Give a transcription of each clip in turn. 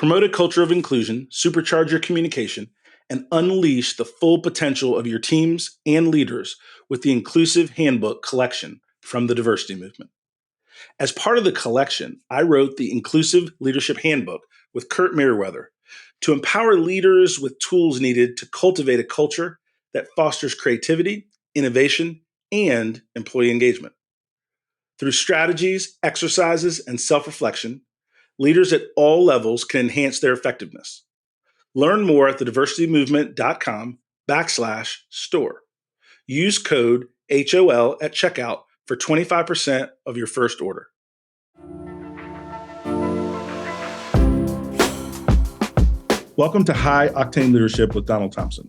Promote a culture of inclusion, supercharge your communication, and unleash the full potential of your teams and leaders with the Inclusive Handbook collection from the Diversity Movement. As part of the collection, I wrote the Inclusive Leadership Handbook with Kurt Merriweather to empower leaders with tools needed to cultivate a culture that fosters creativity, innovation, and employee engagement. Through strategies, exercises, and self-reflection, leaders at all levels can enhance their effectiveness. Learn more at thediversitymovement.com/store. Use code HOL at checkout for 25% of your first order. Welcome to High Octane Leadership with Donald Thompson.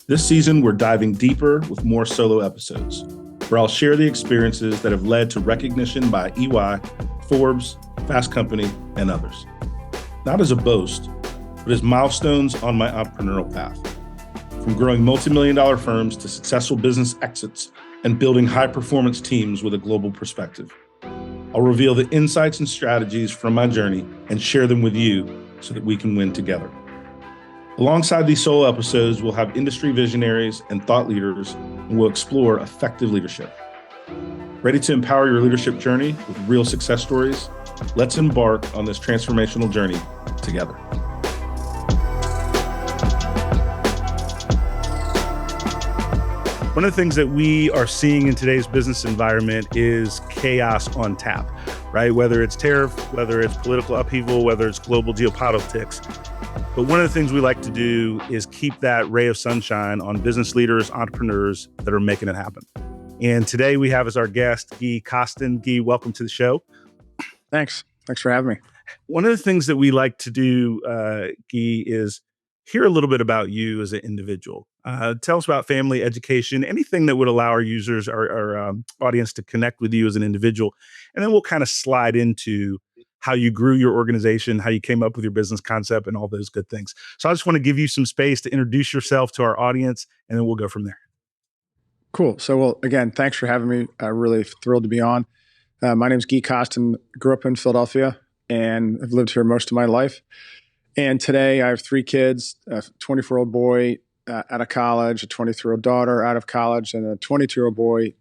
This season, we're diving deeper with more solo episodes, where I'll share the experiences that have led to recognition by EY, Forbes, Fast Company, and others. Not as a boast, but as milestones on my entrepreneurial path. From growing multi-million-dollar firms to successful business exits and building high-performance teams with a global perspective. I'll reveal the insights and strategies from my journey and share them with you so that we can win together. Alongside these solo episodes, we'll have industry visionaries and thought leaders, and we'll explore effective leadership. Ready to empower your leadership journey with real success stories? Let's embark on this transformational journey together. One of the things that we are seeing in today's business environment is chaos on tap, right? Whether it's tariff, whether it's political upheaval, whether it's global geopolitics. But one of the things we like to do is keep that ray of sunshine on business leaders, entrepreneurs that are making it happen. And today we have as our guest, Guy Costin. Guy, welcome to the show. Thanks. Thanks for having me. One of the things that we like to do, Guy, is hear a little bit about you as an individual. Tell us about family, education, anything that would allow our users, our audience to connect with you as an individual. And then we'll kind of slide into how you grew your organization, how you came up with your business concept, and all those good things. So I just want to give you some space to introduce yourself to our audience, and then we'll go from there. Cool. So, well, again, thanks for having me. I'm really thrilled to be on. My name is Guy Costin. Grew up in Philadelphia, and I've lived here most of my life. And today I have 3 kids, a 24-year-old boy out of college, a 23-year-old daughter out of college, and a 22-year-old boy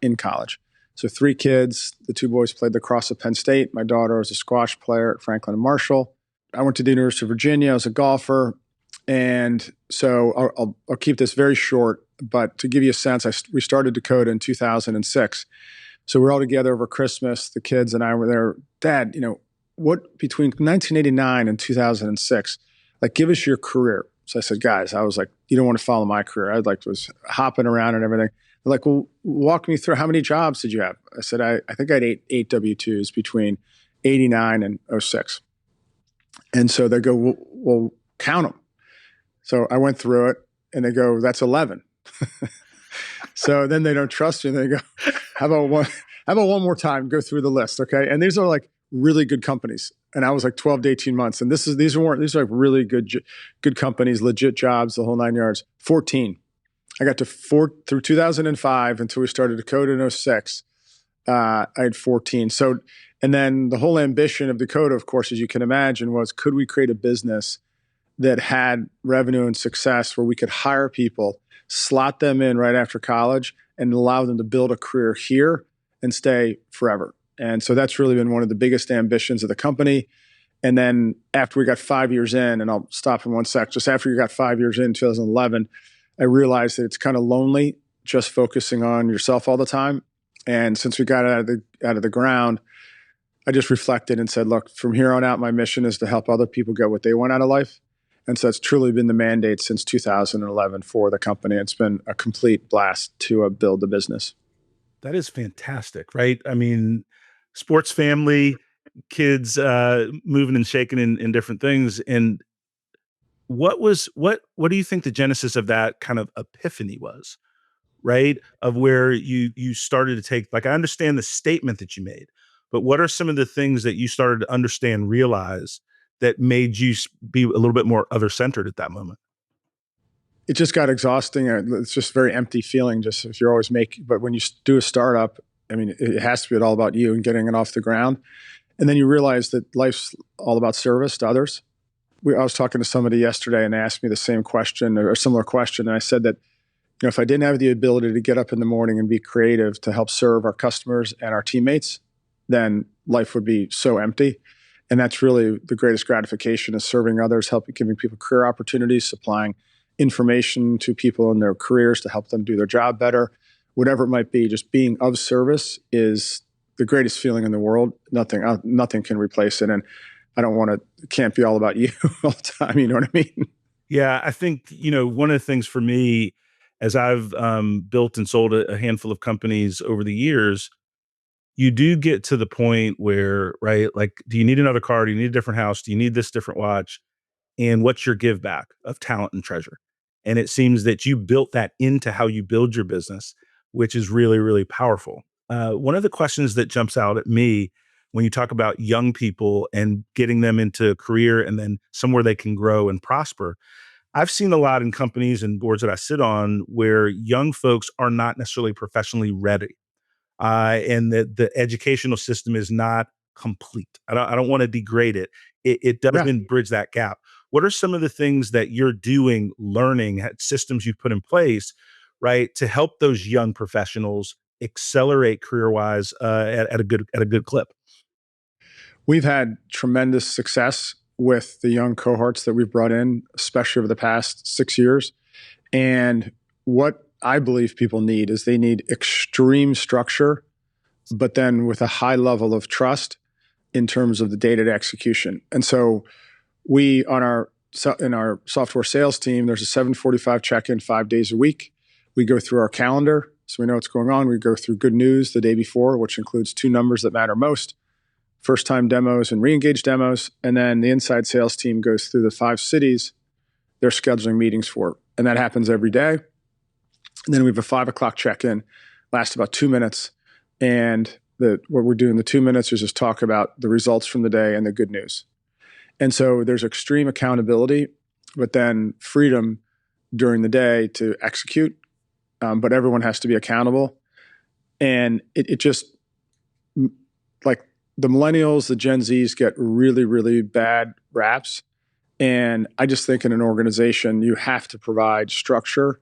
in college. So 3 kids. The 2 boys played lacrosse at Penn State. My daughter was a squash player at Franklin and Marshall. I went to the University of Virginia. I was a golfer. And so I'll keep this very short, but to give you a sense, we started Dakota in 2006. So we're all together over Christmas. The kids and I were there. Dad, what between 1989 and 2006, give us your career. So I said, guys, I was like, you don't want to follow my career. I was hopping around and everything. They're like, well, walk me through, how many jobs did you have? I said, I think I had eight W-2s between 89 and 06. And so they go, well, count them. So I went through it and they go, that's 11. So then they don't trust you. And they go, how about one more time, go through the list. Okay. And these are really good companies. And I was 12 to 18 months. And these are really good companies, legit jobs, the whole 9 yards. 14. I got to 4 through 2005 until we started Dakota in 06. I had 14. So, and then the whole ambition of Dakota, of course, as you can imagine, was could we create a business that had revenue and success where we could hire people, slot them in right after college, and allow them to build a career here and stay forever. And so that's really been one of the biggest ambitions of the company. And then after we got 5 years in, and I'll stop in one sec, just after we got 5 years in 2011, I realized that it's kind of lonely just focusing on yourself all the time. And since we got out of the ground, I just reflected and said, look, from here on out, my mission is to help other people get what they want out of life. And so it's truly been the mandate since 2011 for the company. It's been a complete blast to build the business. That is fantastic, right? I mean, sports family, kids moving and shaking in different things. And what do you think the genesis of that kind of epiphany was, right? Of where you started to take, I understand the statement that you made, but what are some of the things that you started to understand, realize that made you be a little bit more other-centered at that moment? It just got exhausting. It's just a very empty feeling, just if you're always but when you do a startup, I mean, it has to be all about you and getting it off the ground. And then you realize that life's all about service to others. I was talking to somebody yesterday and they asked me the same question or a similar question. And I said that, if I didn't have the ability to get up in the morning and be creative to help serve our customers and our teammates, then life would be so empty. And that's really the greatest gratification, is serving others, helping, giving people career opportunities, supplying information to people in their careers to help them do their job better, whatever it might be. Just being of service is the greatest feeling in the world. Nothing can replace it. And I don't want to, it can't be all about you all the time. You know what I mean? Yeah, I think, one of the things for me, as I've built and sold a handful of companies over the years, you do get to the point where, right, like, do you need another car? Do you need a different house? Do you need this different watch? And what's your give back of talent and treasure? And it seems that you built that into how you build your business, which is really, really powerful. One of the questions that jumps out at me when you talk about young people and getting them into a career and then somewhere they can grow and prosper, I've seen a lot in companies and boards that I sit on where young folks are not necessarily professionally ready, and that the educational system is not complete. I don't want to degrade it. It Yeah. doesn't bridge that gap. What are some of the things that you're doing, learning, systems you've put in place, right, to help those young professionals accelerate career-wise at a good clip? We've had tremendous success with the young cohorts that we've brought in, especially over the past 6 years. And what I believe people need is they need extreme structure, but then with a high level of trust in terms of the day-to-day execution. And so we, in our software sales team, there's a 7:45 check-in 5 days a week. We go through our calendar, so we know what's going on. We go through good news the day before, which includes 2 numbers that matter most: first-time demos and re-engaged demos. And then the inside sales team goes through the 5 cities they're scheduling meetings for. And that happens every day. And then we have a 5:00 check-in, lasts about 2 minutes. And what we're doing in the 2 minutes is just talk about the results from the day and the good news. And so there's extreme accountability, but then freedom during the day to execute. But everyone has to be accountable. And it just, like, the millennials, the Gen Zs get really, really bad raps. And I just think in an organization, you have to provide structure,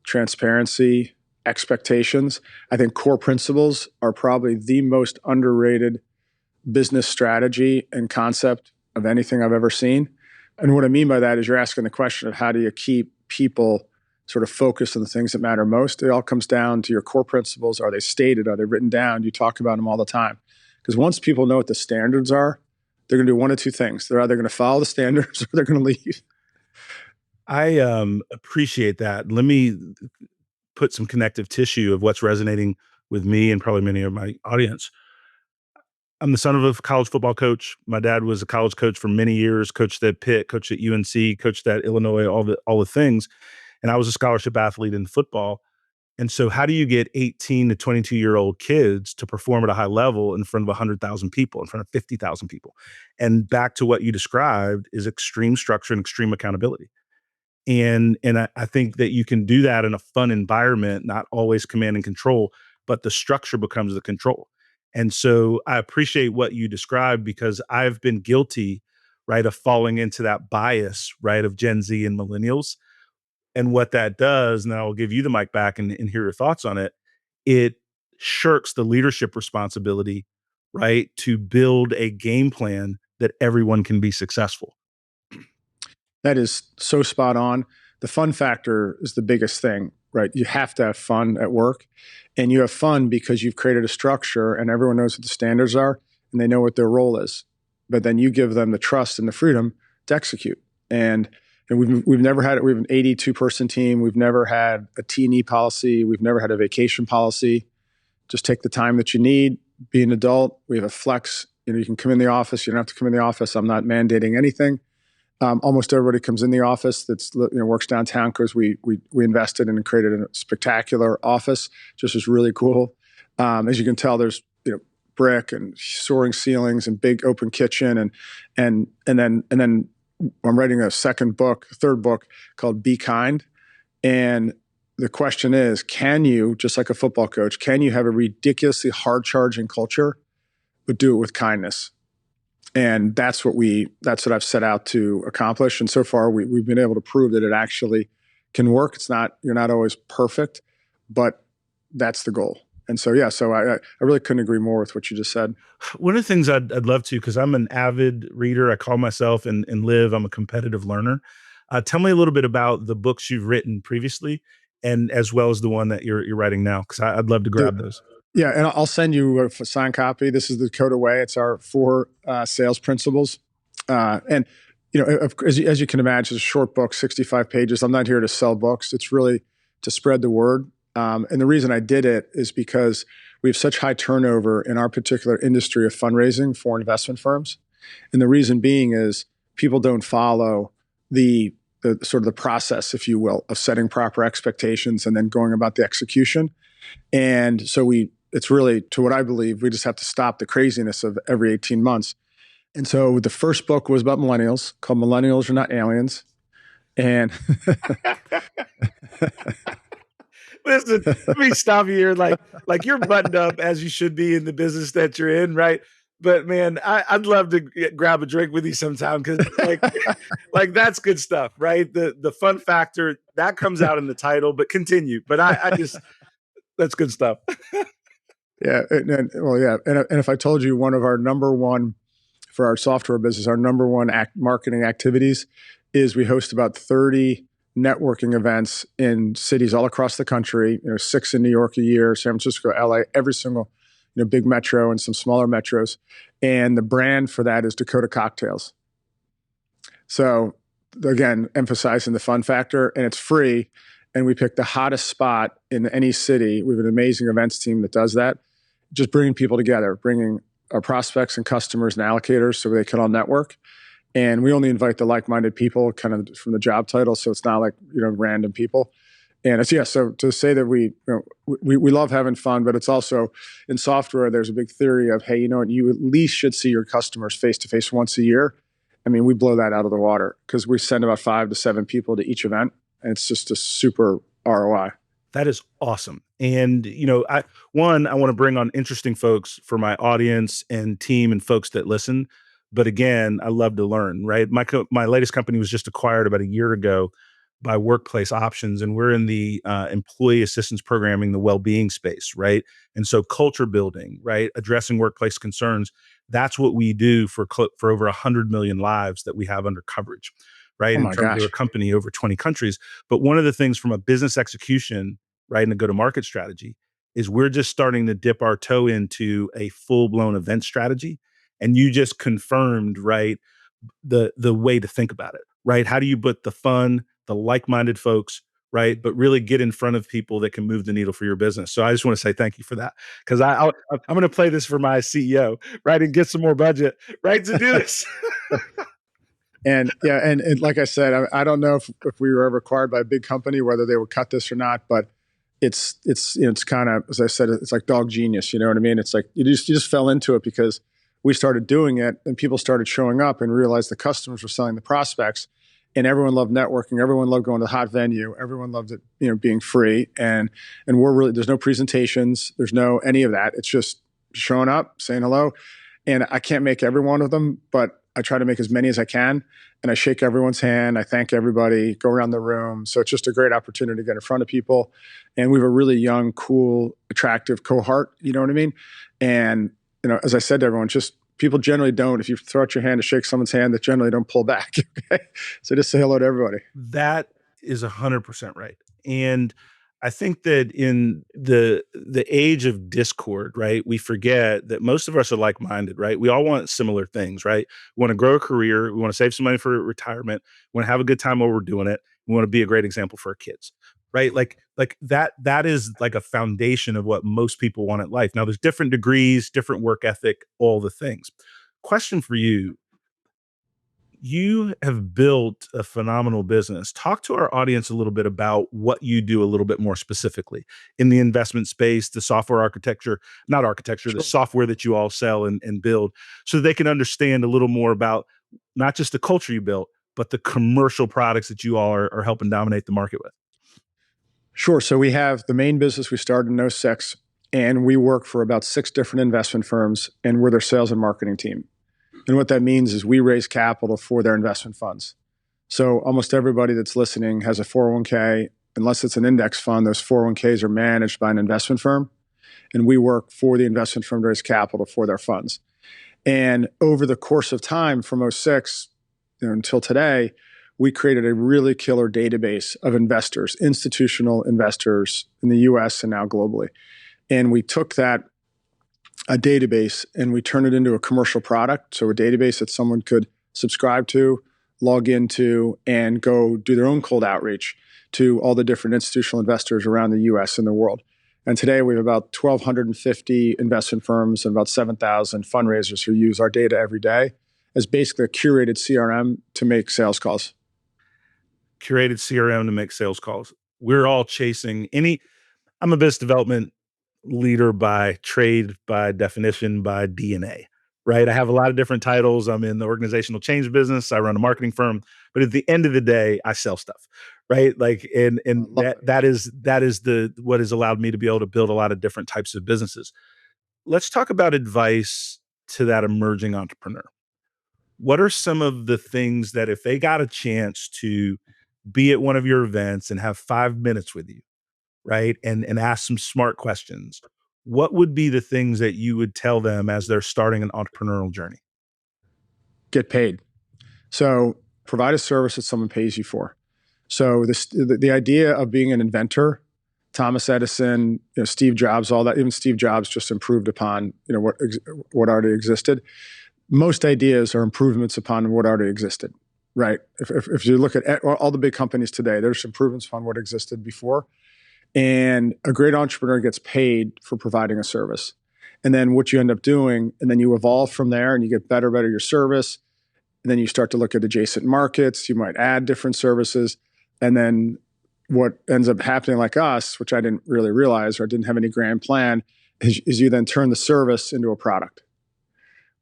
transparency, expectations. I think core principles are probably the most underrated business strategy and concept of anything I've ever seen. And what I mean by that is you're asking the question of how do you keep people sort of focused on the things that matter most. It all comes down to your core principles. Are they stated? Are they written down? You talk about them all the time. Because once people know what the standards are, they're going to do one of 2 things. They're either going to follow the standards or they're going to leave. I appreciate that. Let me put some connective tissue of what's resonating with me and probably many of my audience. I'm the son of a college football coach. My dad was a college coach for many years, coached at Pitt, coached at UNC, coached at Illinois, all the things. And I was a scholarship athlete in football. And so how do you get 18 to 22-year-old kids to perform at a high level in front of 100,000 people, in front of 50,000 people? And back to what you described is extreme structure and extreme accountability. And I think that you can do that in a fun environment, not always command and control, but the structure becomes the control. And so I appreciate what you described, because I've been guilty, right, of falling into that bias, right, of Gen Z and millennials. And what that does, and I'll give you the mic back and hear your thoughts on it, it shirks the leadership responsibility, right, to build a game plan that everyone can be successful. That is so spot on. The fun factor is the biggest thing, right? You have to have fun at work, and you have fun because you've created a structure and everyone knows what the standards are and they know what their role is. But then you give them the trust and the freedom to execute. And we've never had it. We have an 82-person team. We've never had a T&E policy. We've never had a vacation policy. Just take the time that you need, be an adult. We have a flex. You can come in the office. You don't have to come in the office. I'm not mandating anything. Almost everybody comes in the office that's works downtown because we invested and created a spectacular office. Just is really cool. As you can tell, there's brick and soaring ceilings and big open kitchen and then I'm writing a third book called Be Kind. And the question is, can you, just like a football coach, can you have a ridiculously hard charging culture, but do it with kindness? And that's what I've set out to accomplish. And so far we've been able to prove that it actually can work. You're not always perfect, but that's the goal. And so, yeah, so I really couldn't agree more with what you just said. One of the things I'd love to, because I'm an avid reader, I call myself and live, I'm a competitive learner. Tell me a little bit about the books you've written previously, and as well as the one that you're writing now, because I'd love to grab those. Yeah, and I'll send you a signed copy. This is the Dakota Way. It's our 4 sales principles. And as you can imagine, it's a short book, 65 pages. I'm not here to sell books. It's really to spread the word. And the reason I did it is because we have such high turnover in our particular industry of fundraising for investment firms. And the reason being is people don't follow the sort of the process, if you will, of setting proper expectations and then going about the execution. And so it's really, to what I believe, we just have to stop the craziness of every 18 months. And so the first book was about millennials, called Millennials Are Not Aliens. And listen, let me stop you here. Like you're buttoned up as you should be in the business that you're in, right? But man, I'd love to grab a drink with you sometime, because like that's good stuff, right? The fun factor that comes out in the title, but continue. But I just, that's good stuff. Yeah, and if I told you one of our number one for our software business, our number one marketing activities is we host about 30 networking events in cities all across the country. 6 in New York a year, San Francisco, LA, every single big metro and some smaller metros. And the brand for that is Dakota Cocktails. So again, emphasizing the fun factor, and it's free. And we pick the hottest spot in any city. We have an amazing events team that does that. Just bringing people together, bringing our prospects and customers and allocators so they can all network. And we only invite the like-minded people kind of from the job title. So it's not like, random people. And so to say that we love having fun, but it's also in software, there's a big theory of, hey, you at least should see your customers face-to-face once a year. I mean, we blow that out of the water because we send about 5 to 7 people to each event. And it's just a super ROI. That is awesome. And, I want to bring on interesting folks for my audience and team and folks that listen. But again, I love to learn, right? My latest company was just acquired about a year ago by Workplace Options, and we're in the employee assistance programming, the well-being space, right? And so culture building, right? Addressing workplace concerns. That's what we do for over 100 million lives that we have under coverage, right? Oh in my terms gosh. of a company over 20 countries. But one of the things from a business execution, right, and a go-to-market strategy is we're just starting to dip our toe into a full-blown event strategy. And you just confirmed, right, the way to think about it, right? How do you put the fun, the like-minded folks, right, but really get in front of people that can move the needle for your business? So I just want to say thank you for that, because I'm going to play this for my CEO, right, and get some more budget, right, to do this. And yeah, and like I said, I don't know if we were ever acquired by a big company, whether they would cut this or not, but it's kind of, as I said, it's like dog genius. You know what I mean? It's like you just fell into it because we started doing it and people started showing up and realized the customers were selling the prospects, and everyone loved networking. Everyone loved going to the hot venue. Everyone loved it, being free. And there's no presentations. There's no any of that. It's just showing up, saying hello. And I can't make every one of them, but I try to make as many as I can. And I shake everyone's hand. I thank everybody, go around the room. So it's just a great opportunity to get in front of people. And we have a really young, cool, attractive cohort. You know what I mean? And, as I said to everyone, just people generally don't, if you throw out your hand to shake someone's hand, that generally don't pull back. Okay? So just say hello to everybody. That is 100% right. And I think that in the age of discord, right, we forget that most of us are like-minded, right? We all want similar things, right? We want to grow a career. We want to save some money for retirement. We want to have a good time while we're doing it. We want to be a great example for our kids, right? Like that is like a foundation of what most people want in life. Now, there's different degrees, different work ethic, all the things. Question for you. You have built a phenomenal business. Talk to our audience a little bit about what you do a little bit more specifically in the investment space, the software architecture, not architecture, the software that you all sell and build, so they can understand a little more about not just the culture you built, but the commercial products that you all are helping dominate the market with. Sure. So we have the main business we started in '06, and we work for about 6 different investment firms, and we're their sales and marketing team. And what that means is we raise capital for their investment funds. So almost everybody that's listening has a 401k. Unless it's an index fund, those 401ks are managed by an investment firm. And we work for the investment firm to raise capital for their funds. And over the course of time from '06 until today, we created a really killer database of investors, institutional investors in the US and now globally. And we took that a database and we turned it into a commercial product. So a database that someone could subscribe to, log into, and go do their own cold outreach to all the different institutional investors around the US and the world. And today we have about 1,250 investment firms and about 7,000 fundraisers who use our data every day as basically a curated CRM to make sales calls. Curated CRM to make sales calls. We're all chasing I'm a business development leader by trade, by definition, by DNA, right? I have a lot of different titles. I'm in the organizational change business. I run a marketing firm, but at the end of the day, I sell stuff, right? Like, and that is what has allowed me to be able to build a lot of different types of businesses. Let's talk about advice to that emerging entrepreneur. What are some of the things that if they got a chance to be at one of your events and have 5 minutes with you, right? And ask some smart questions. What would be the things that you would tell them as they're starting an entrepreneurial journey? Get paid. So provide a service that someone pays you for. So the idea of being an inventor, Thomas Edison, Steve Jobs, all that, even Steve Jobs just improved upon what already existed. Most ideas are improvements upon what already existed, right? If you look at all the big companies today, there's improvements upon what existed before. And a great entrepreneur gets paid for providing a service. And then what you end up doing, and then you evolve from there and you get better your service. And then you start to look at adjacent markets. You might add different services. And then what ends up happening like us, which I didn't really realize or didn't have any grand plan, is you then turn the service into a product,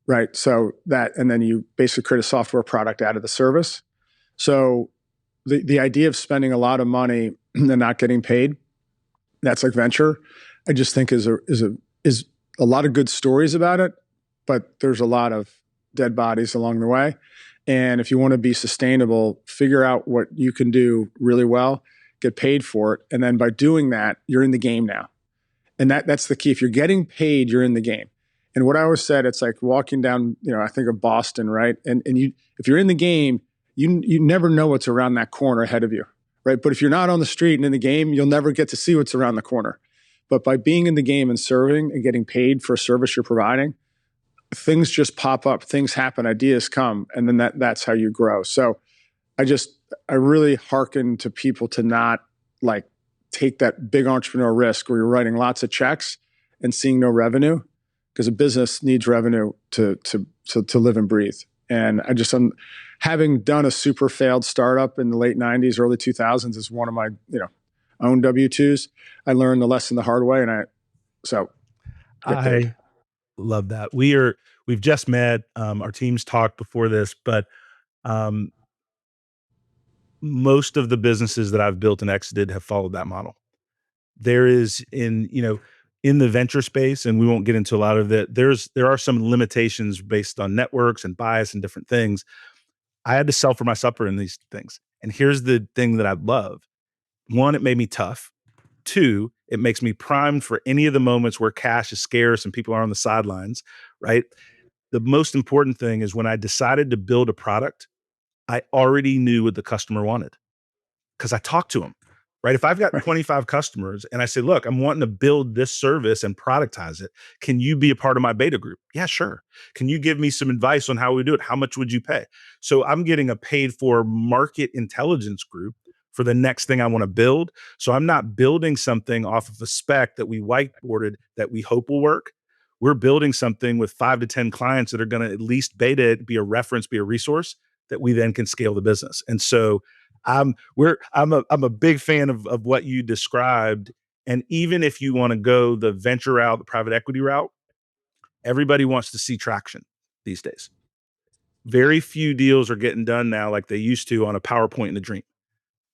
right? So and then you basically create a software product out of the service. So the idea of spending a lot of money and not getting paid, that's like venture. I just think is a lot of good stories about it, but there's a lot of dead bodies along the way. And if you want to be sustainable, figure out what you can do really well, get paid for it. And then by doing that, you're in the game now. And that's the key. If you're getting paid, you're in the game. And what I always said, it's like walking down, I think of Boston, right? And if you're in the game, you never know what's around that corner ahead of you, right? But if you're not on the street and in the game, you'll never get to see what's around the corner. But by being in the game and serving and getting paid for a service you're providing, things just pop up, things happen, ideas come, and then that's how you grow. So I really hearken to people to not like take that big entrepreneurial risk where you're writing lots of checks and seeing no revenue, because a business needs revenue to live and breathe. And I'm having done a super failed startup in the late 90s, early 2000s is one of my, own W-2s. I learned the lesson the hard way. And I love that. We've just met, our teams talked before this, but, most of the businesses that I've built and exited have followed that model. There is in the venture space, and we won't get into a lot of that. There are some limitations based on networks and bias and different things. I had to sell for my supper in these things. And here's the thing that I love. One, it made me tough. Two, it makes me primed for any of the moments where cash is scarce and people are on the sidelines, right? The most important thing is when I decided to build a product, I already knew what the customer wanted because I talked to them, right? If I've got 25 customers and I say, look, I'm wanting to build this service and productize it. Can you be a part of my beta group? Yeah, sure. Can you give me some advice on how we do it? How much would you pay? So I'm getting a paid for market intelligence group for the next thing I want to build. So I'm not building something off of a spec that we whiteboarded that we hope will work. We're building something with 5 to 10 clients that are going to at least beta it, be a reference, be a resource that we then can scale the business. And so I'm a big fan of what you described. And even if you want to go the venture route, the private equity route, everybody wants to see traction these days. Very few deals are getting done now like they used to on a PowerPoint and a dream,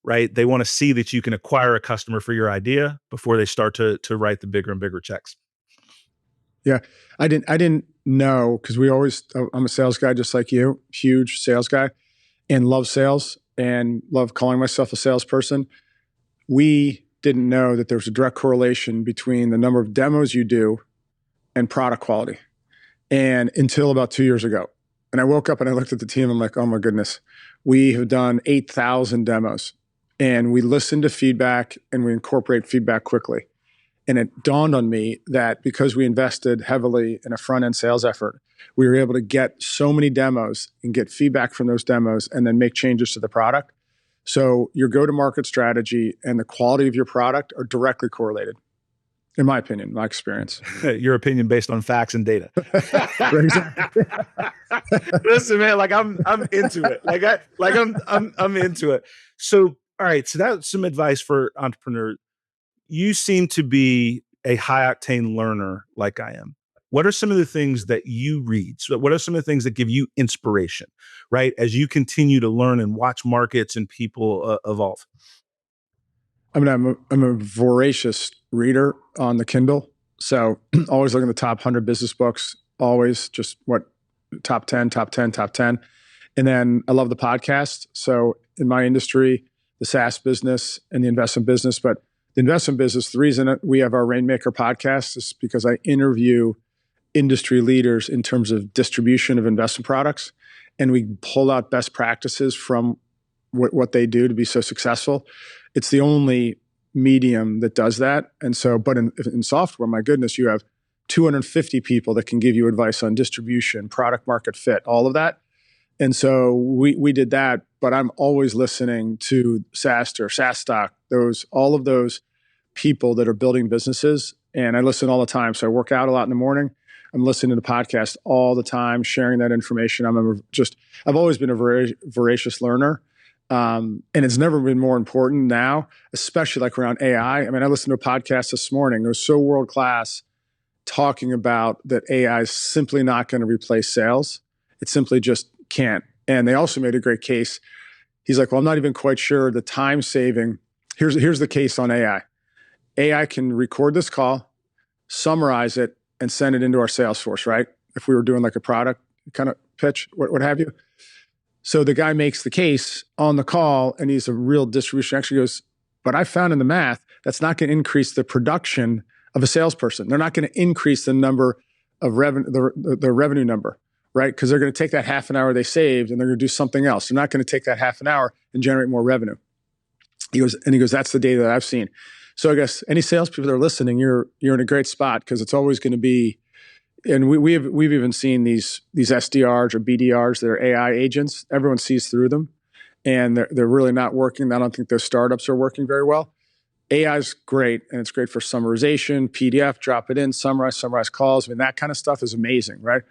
right? They want to see that you can acquire a customer for your idea before they start to write the bigger and bigger checks. Yeah, I didn't No, because I'm a sales guy just like you, huge sales guy, and love sales and love calling myself a salesperson. We didn't know that there was a direct correlation between the number of demos you do and product quality. And until about 2 years ago. And I woke up and I looked at the team. I'm like, oh my goodness, we have done 8,000 demos and we listen to feedback and we incorporate feedback quickly. And it dawned on me that because we invested heavily in a front-end sales effort, we were able to get so many demos and get feedback from those demos and then make changes to the product. So your go-to-market strategy and the quality of your product are directly correlated, in my opinion, my experience. Your opinion based on facts and data. Exactly. Listen, man, like I'm into it. I'm into it. So, all right. So that's some advice for entrepreneurs. You seem to be a high octane learner like I am. What are some of the things that you read? So what are some of the things that give you inspiration, right? As you continue to learn and watch markets and people evolve. I mean, I'm a voracious reader on the Kindle. So always looking at the top 100 business books, always just top 10. And then I love the podcast. So in my industry, the SaaS business and the investment business, but the investment business, the reason we have our Rainmaker podcast is because I interview industry leaders in terms of distribution of investment products. And we pull out best practices from what they do to be so successful. It's the only medium that does that. And so, but in software, my goodness, you have 250 people that can give you advice on distribution, product market fit, all of that. And so we did that, but I'm always listening to SaaStock, all of those people that are building businesses. And I listen all the time. So I work out a lot in the morning. I'm listening to the podcast all the time, sharing that information. I've always been a voracious learner. And it's never been more important now, especially like around AI. I mean, I listened to a podcast this morning. It was so world-class talking about that AI is simply not going to replace sales. It simply just can't. And they also made a great case. He's like, well, I'm not even quite sure the time saving. Here's the case on AI. AI can record this call, summarize it, and send it into our Salesforce, right? If we were doing like a product kind of pitch, what have you. So the guy makes the case on the call, and he's a real distribution. Actually goes, but I found in the math, that's not going to increase the production of a salesperson. They're not going to increase the number of revenue, the revenue number, right? Because they're going to take that half an hour they saved and they're going to do something else. They're not going to take that half an hour and generate more revenue. He goes, that's the data that I've seen. So I guess any salespeople that are listening, you're in a great spot because it's always going to be. And we've even seen these SDRs or BDRs that are AI agents. Everyone sees through them, and they're really not working. I don't think those startups are working very well. AI is great, and it's great for summarization, PDF, drop it in, summarize calls. I mean, that kind of stuff is amazing, right?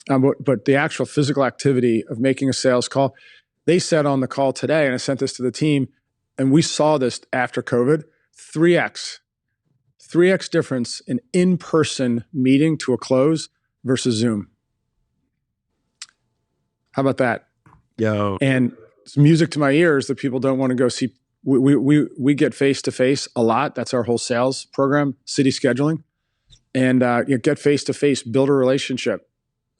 But the actual physical activity of making a sales call, they said on the call today, and I sent this to the team, and we saw this after COVID, 3x difference in in-person meeting to a close versus Zoom. How about that? Yo. And it's music to my ears that people don't want to go see. We get face-to-face a lot. That's our whole sales program, city scheduling. And you get face-to-face, build a relationship.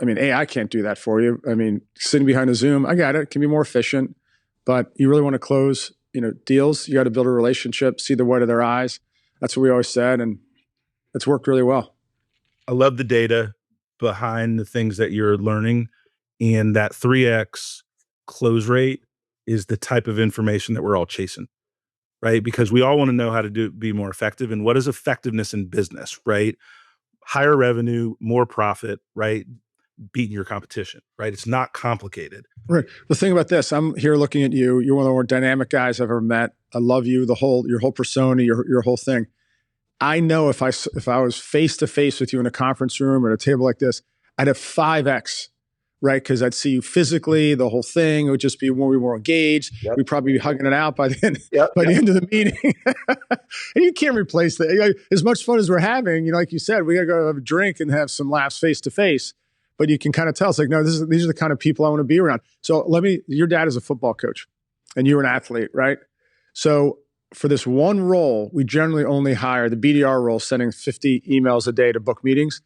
I mean, AI can't do that for you. I mean, sitting behind a Zoom, I got it. It can be more efficient. But you really want to close, deals. You got to build a relationship, see the white of their eyes. That's what we always said, and it's worked really well. I love the data behind the things that you're learning, and that 3x close rate is the type of information that we're all chasing, right? Because we all want to know how to be more effective, and what is effectiveness in business, right? Higher revenue, more profit, right? Beating your competition, right? It's not complicated. Right. The thing about this, I'm here looking at you. You're one of the more dynamic guys I've ever met. I love you, your whole persona, your whole thing. I know if I was face to face with you in a conference room or at a table like this, I'd have 5x, right? Because I'd see you physically, the whole thing. It would just be more engaged. Yep. We'd probably be hugging it out by the end, the end of the meeting. And you can't replace that. As much fun as we're having, like you said, we got to go have a drink and have some laughs face to face. But you can kind of tell it's like, no, these are the kind of people I want to be around. So your dad is a football coach and you're an athlete, right? So for this one role, we generally only hire the BDR role, sending 50 emails a day to book meetings.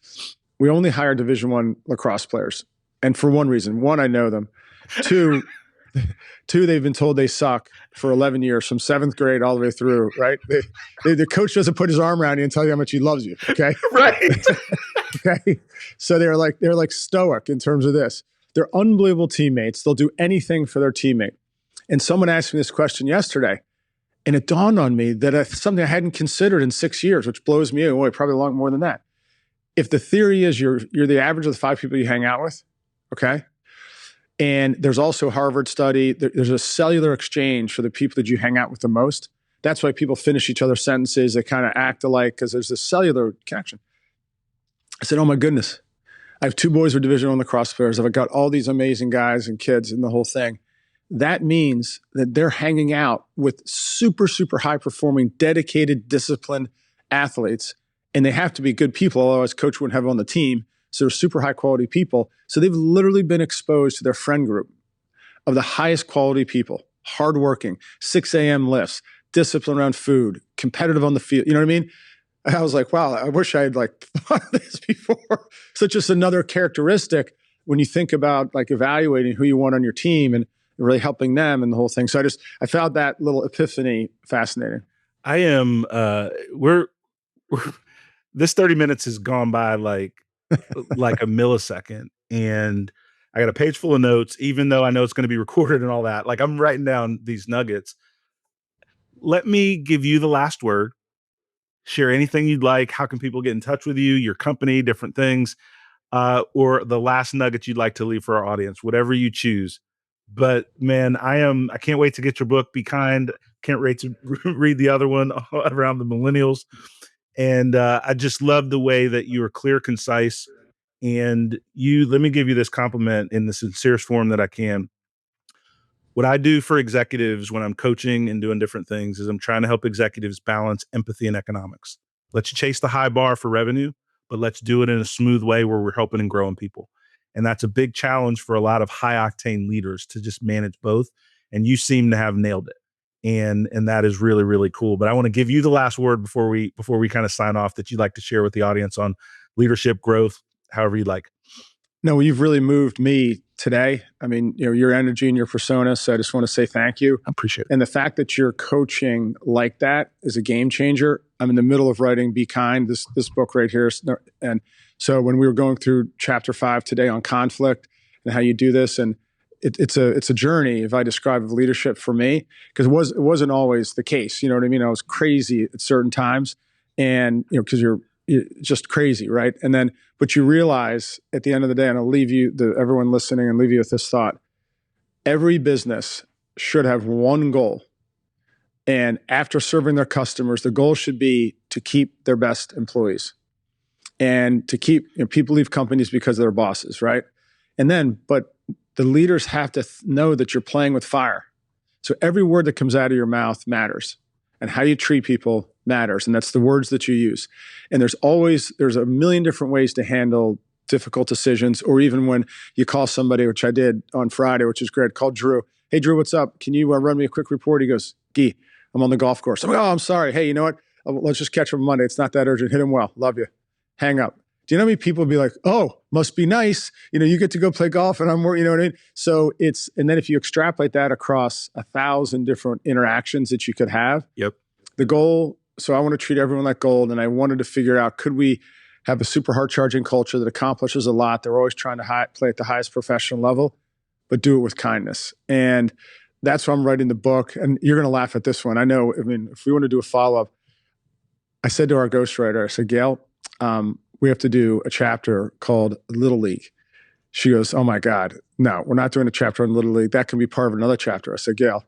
we only hire Division I lacrosse players. And for one reason. One, I know them. Two, they've been told they suck for 11 years, from 7th grade all the way through, right? The coach doesn't put his arm around you and tell you how much he loves you, okay? Right. Okay. So they're like stoic in terms of this. They're unbelievable teammates. They'll do anything for their teammate. And someone asked me this question yesterday, and it dawned on me that something I hadn't considered in 6 years, which blows me away, probably a lot more than that. If the theory is you're the average of the 5 people you hang out with, okay? And there's also a Harvard study, there's a cellular exchange for the people that you hang out with the most. That's why people finish each other's sentences. They kind of act alike because there's this cellular connection. I said, oh my goodness. I have 2 boys who are Division I lacrosse players. I've got all these amazing guys and kids and the whole thing. That means that they're hanging out with super, super high performing, dedicated, disciplined athletes. And they have to be good people, otherwise coach wouldn't have them on the team. So they're super high quality people. So they've literally been exposed to their friend group of the highest quality people, hardworking, 6 a.m. lifts, discipline around food, competitive on the field. You know what I mean? I was like, wow, I wish I had thought of this before. So it's just another characteristic when you think about evaluating who you want on your team and really helping them and the whole thing. So I found that little epiphany fascinating. I am, we're this 30 minutes has gone by like a millisecond, and I got a page full of notes, even though I know it's going to be recorded and all that. I'm writing down these nuggets. Let me give you the last word. Share anything you'd like. How can people get in touch with you, your company, different things, or the last nugget you'd like to leave for our audience, whatever you choose. But man, I can't wait to get your book, Be Kind. Can't wait to read the other one around the millennials. And I just love the way that you are clear, concise, and let me give you this compliment in the sincerest form that I can. What I do for executives when I'm coaching and doing different things is I'm trying to help executives balance empathy and economics. Let's chase the high bar for revenue, but let's do it in a smooth way where we're helping and growing people. And that's a big challenge for a lot of high octane leaders to just manage both. And you seem to have nailed it. And that is really, really cool. But I want to give you the last word before we kind of sign off, that you'd like to share with the audience on leadership growth, however you'd like. No, you've really moved me today. I mean, your energy and your persona. So I just want to say thank you. I appreciate it. And the fact that you're coaching like that is a game changer. I'm in the middle of writing Be Kind, this book right here. And so when we were going through chapter 5 today on conflict and how you do this, and it's a journey, if I describe, of leadership for me, because it wasn't always the case. You know what I mean? I was crazy at certain times, and because you're just crazy, right? And then, but you realize at the end of the day, and I'll leave you, everyone listening, and leave you with this thought: every business should have one goal, and after serving their customers, the goal should be to keep their best employees, and to keep people leave companies because of their bosses, right? And then, but the leaders have to know that you're playing with fire. So every word that comes out of your mouth matters, and how you treat people matters. And that's the words that you use. And there's a million different ways to handle difficult decisions, or even when you call somebody, which I did on Friday, which is great, called Drew. Hey, Drew, what's up? Can you run me a quick report? He goes, Gee, I'm on the golf course. I'm like, oh, I'm sorry. Hey, you know what? Let's just catch up on Monday. It's not that urgent. Hit him well. Love you. Hang up. Do you know how many people would be like, oh, must be nice. You get to go play golf and I'm more, you know what I mean? So and then if you extrapolate that across 1,000 different interactions that you could have, yep. The goal, so I want to treat everyone like gold. And I wanted to figure out, could we have a super hard charging culture that accomplishes a lot? They're always trying to play at the highest professional level, but do it with kindness. And that's why I'm writing the book. And you're going to laugh at this one. I know, if we want to do a follow-up, I said to our ghostwriter, I said, Gail, we have to do a chapter called Little League. She goes, oh my God, no, we're not doing a chapter on Little League. That can be part of another chapter. I said, Gail,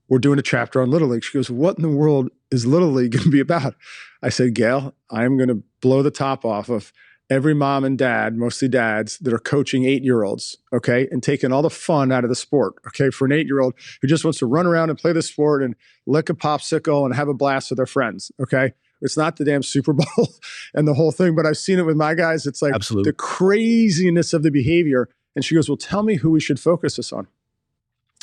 we're doing a chapter on Little League. She goes, what in the world is Little League going to be about? I said, Gail, I'm going to blow the top off of every mom and dad, mostly dads, that are coaching 8-year-olds, okay, and taking all the fun out of the sport, okay, for an 8-year-old who just wants to run around and play the sport and lick a popsicle and have a blast with their friends, okay? It's not the damn Super Bowl and the whole thing, but I've seen it with my guys. It's like Absolutely. The craziness of the behavior. And she goes, well, tell me who we should focus this on.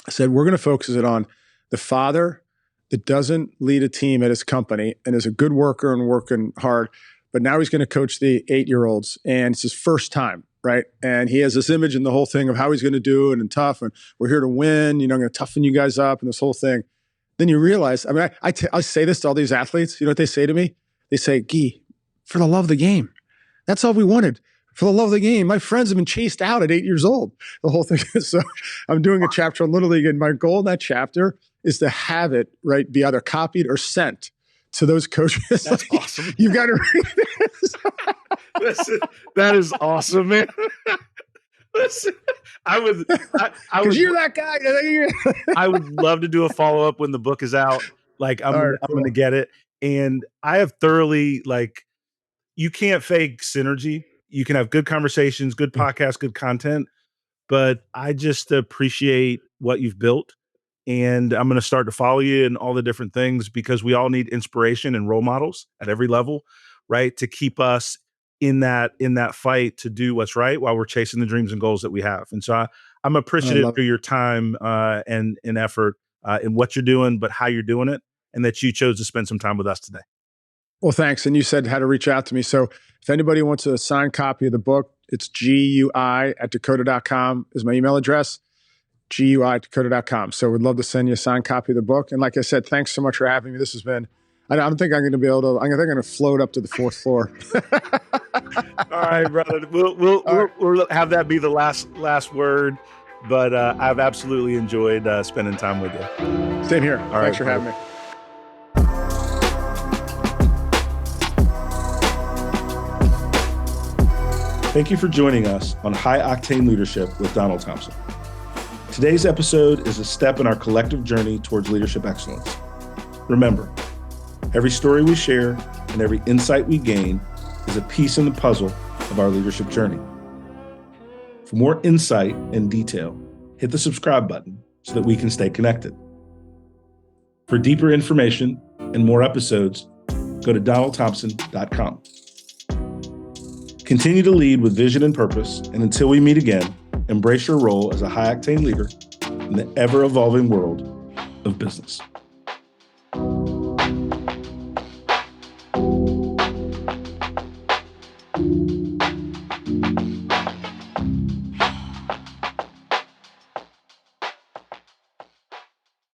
I said, we're going to focus it on the father that doesn't lead a team at his company and is a good worker and working hard, but now he's going to coach the 8-year-olds, and it's his first time, right? And he has this image and the whole thing of how he's going to do it and tough, and we're here to win, I'm going to toughen you guys up and this whole thing. Then you realize, I say this to all these athletes, you know what they say to me? They say, Guy, for the love of the game. That's all we wanted. For the love of the game. My friends have been chased out at 8 years old. The whole thing. So I'm doing a chapter on Little League, and my goal in that chapter is to have it, right, be either copied or sent to those coaches. That's awesome. You've got to read this. That is awesome, man. Listen, I would. You're that guy. I would love to do a follow-up when the book is out. Like I'm going to get it. And I have thoroughly, you can't fake synergy. You can have good conversations, good podcasts, good content, but I just appreciate what you've built. And I'm going to start to follow you in all the different things, because we all need inspiration and role models at every level, right? To keep us in that fight to do what's right while we're chasing the dreams and goals that we have. And so I'm appreciative for your time and effort in what you're doing, but how you're doing it, and that you chose to spend some time with us today. Well, thanks. And you said how to reach out to me. So if anybody wants a signed copy of the book, it's gui@dakota.com is my email address, gui@dakota.com. So we'd love to send you a signed copy of the book. And like I said, thanks so much for having me. This has been, I don't think I'm going to be able to, I think I'm going to float up to the 4th floor. All right, brother. We'll have that be the last word. But I've absolutely enjoyed spending time with you. Same here. All Thanks right, for having me. Thank you for joining us on High Octane Leadership with Donald Thompson. Today's episode is a step in our collective journey towards leadership excellence. Remember, every story we share and every insight we gain is a piece in the puzzle of our leadership journey. For more insight and detail, hit the subscribe button so that we can stay connected. For deeper information and more episodes, go to donaldthompson.com. Continue to lead with vision and purpose, and until we meet again, embrace your role as a high-octane leader in the ever-evolving world of business.